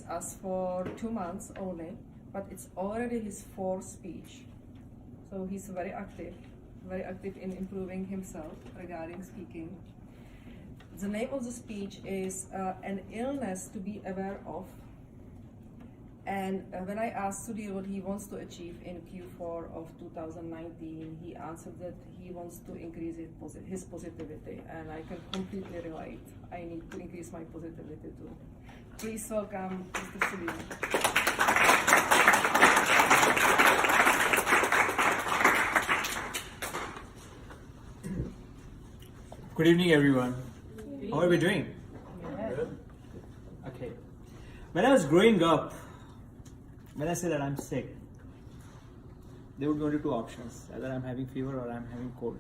with us for 2 months only, but it's already his fourth speech. So he's very active in improving himself regarding speaking. The name of the speech is An Illness to be Aware of. And when I asked Sudhir what he wants to achieve in Q4 of 2019, he answered that he wants to increase his positivity, and I can completely relate. I need to increase my positivity too. Please welcome Mr. Sudhir. Good evening, everyone. How are we doing? Good. Okay. When I was growing up, when I say that I'm sick, there would be only two options: either I'm having fever or I'm having cold.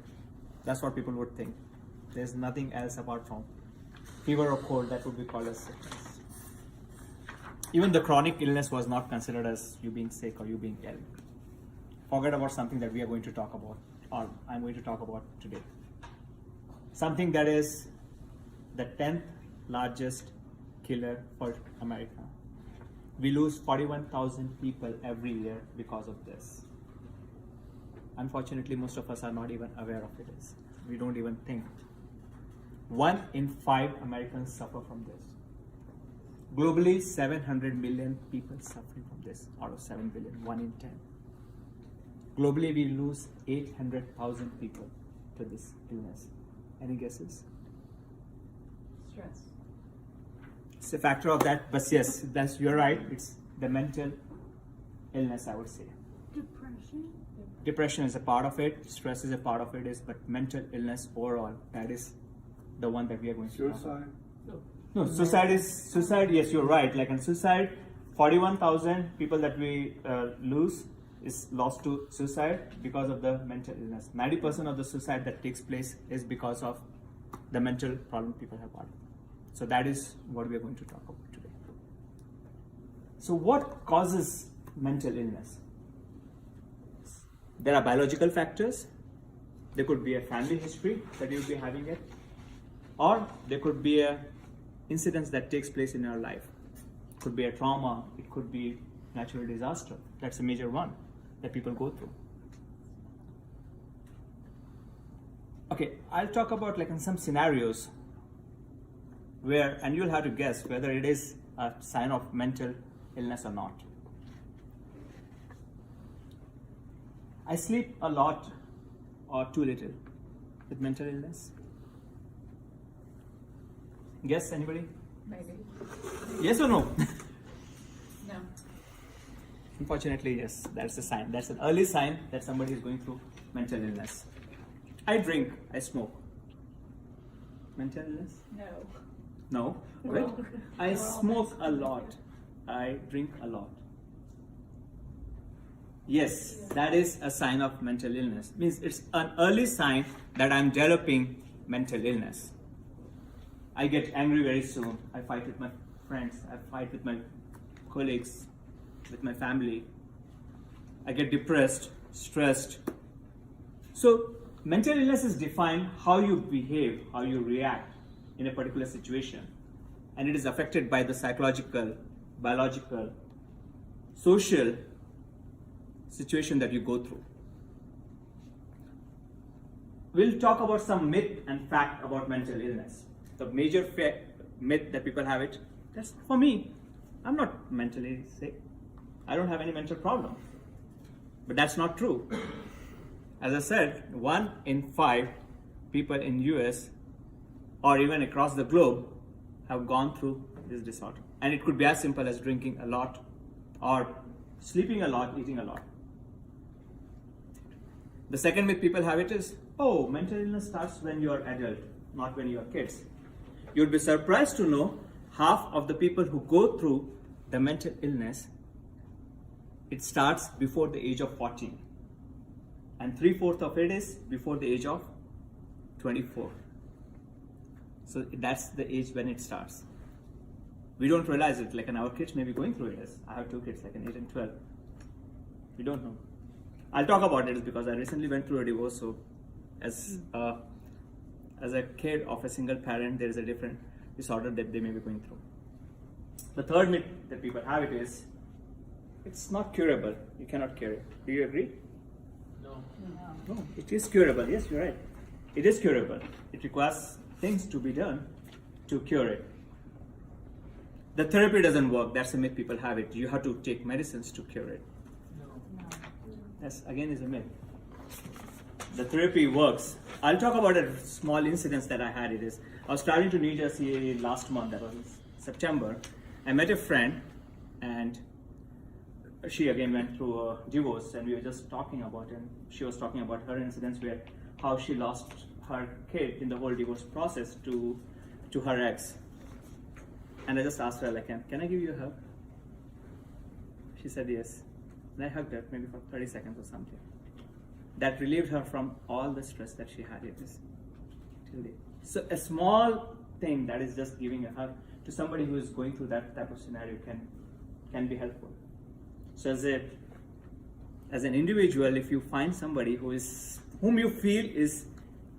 That's what people would think. There's nothing else apart from fever or cold that would be called as sickness. Even the chronic illness was not considered as you being sick or you being ill. Forget about something that we are going to talk about, or I'm going to talk about today. Something that is the 10th largest killer for America. We lose 41,000 people every year because of this. Unfortunately, most of us are not even aware of it. We don't even think. 1 in 5 Americans suffer from this. Globally, 700 million people suffering from this out of 7 billion, 1 in 10. Globally, we lose 800,000 people to this illness. Any guesses? Stress. It's a factor of that, but yes, you're right. It's the mental illness, I would say. Depression? Depression is a part of it. Stress is a part of it. But mental illness overall, that is the one that we are going to talk about. Suicide? No, suicide. Yes, you're right. Like in suicide, 41,000 people that we lose is lost to suicide because of the mental illness. 90% of the suicide that takes place is because of the mental problem people have got. So that is what we are going to talk about today. So what causes mental illness? There are biological factors. There could be a family history that you'll be having it, or there could be a incident that takes place in your life. It could be a trauma. It could be natural disaster. That's a major one that people go through. Okay, I'll talk about like in some scenarios where, and you'll have to guess whether it is a sign of mental illness or not. I sleep a lot or too little with mental illness. Guess, anybody? Maybe. Yes or no? No. Unfortunately, yes, that's a sign. That's an early sign that somebody is going through mental illness. I drink, I smoke. Mental illness? No. No. Good. I smoke a lot. I drink a lot. Yes, that is a sign of mental illness. Means it's an early sign that I'm developing mental illness. I get angry very soon. I fight with my friends. I fight with my colleagues, with my family. I get depressed, stressed. So mental illness is defined how you behave, how you react in a particular situation. And it is affected by the psychological, biological, social situation that you go through. We'll talk about some myth and fact about mental illness. The major myth that people have it, that's for me, I'm not mentally sick. I don't have any mental problem. But that's not true. As I said, 1 in 5 people in US or even across the globe have gone through this disorder. And it could be as simple as drinking a lot or sleeping a lot, eating a lot. The second myth people have it is, oh, mental illness starts when you're adult, not when you're kids. You'd be surprised to know half of the people who go through the mental illness, it starts before the age of 14. And 3/4 of it is before the age of 24. So that's the age when it starts. We don't realize it, like our kids may be going through it. I have 2 kids, like an 8 and 12. We don't know. I'll talk about it because I recently went through a divorce, so as a kid of a single parent, there is a different disorder that they may be going through. The third myth that people have it is, it's not curable. You cannot cure it. Do you agree? No, it is curable. Yes, you're right. It is curable. It requires things to be done to cure it. The therapy doesn't work. That's a myth people have it. You have to take medicines to cure it. That's again is a myth. The therapy works. I'll talk about a small incident that I had. I was traveling to New Jersey last month. That was in September. I met a friend, and she again went through a divorce, and we were just talking about it. And she was talking about her incidents where how she lost her kid in the whole divorce process to her ex. And I just asked her, like, can I give you a hug? She said yes. And I hugged her maybe for 30 seconds or something. That relieved her from all the stress that she had in this till day. So a small thing that is just giving a hug to somebody who is going through that type of scenario can be helpful. So as an individual, if you find somebody whom you feel is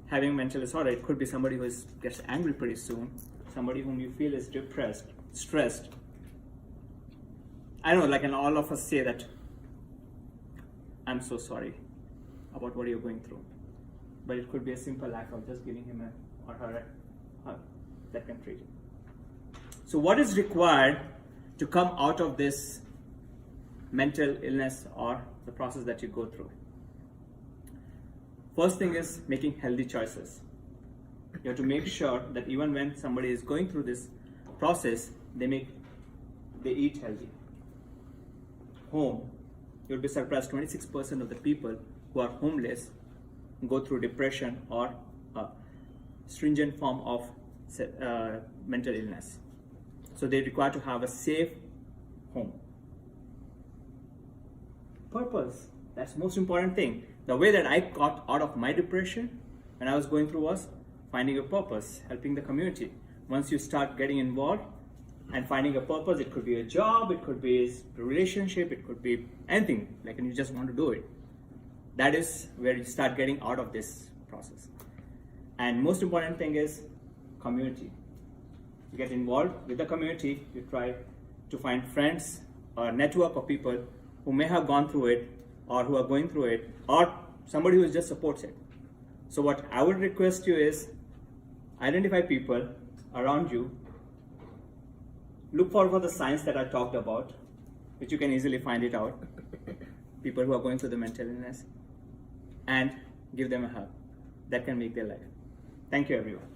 having mental disorder, it could be somebody who gets angry pretty soon, somebody whom you feel is depressed, stressed. I don't know, like, and all of us say that, I'm so sorry about what you're going through. But it could be a simple act of just giving him or her a hug that can treat it. So what is required to come out of this mental illness or the process that you go through? First thing is making healthy choices. You have to make sure that even when somebody is going through this process, they eat healthy. Home, you'll be surprised, 26% of the people who are homeless go through depression or a stringent form of mental illness. So they require to have a safe home. Purpose, that's the most important thing. The way that I got out of my depression when I was going through was finding a purpose, helping the community. Once you start getting involved and finding a purpose, it could be a job, it could be a relationship, it could be anything, like, and you just want to do it. That is where you start getting out of this process. And most important thing is community. You get involved with the community, you try to find friends or a network of people who may have gone through it or who are going through it, or somebody who just supports it. So what I would request you is identify people around you, look for the signs that I talked about, which you can easily find it out, people who are going through the mental illness, and give them a hug. That can make their life. Thank you, everyone.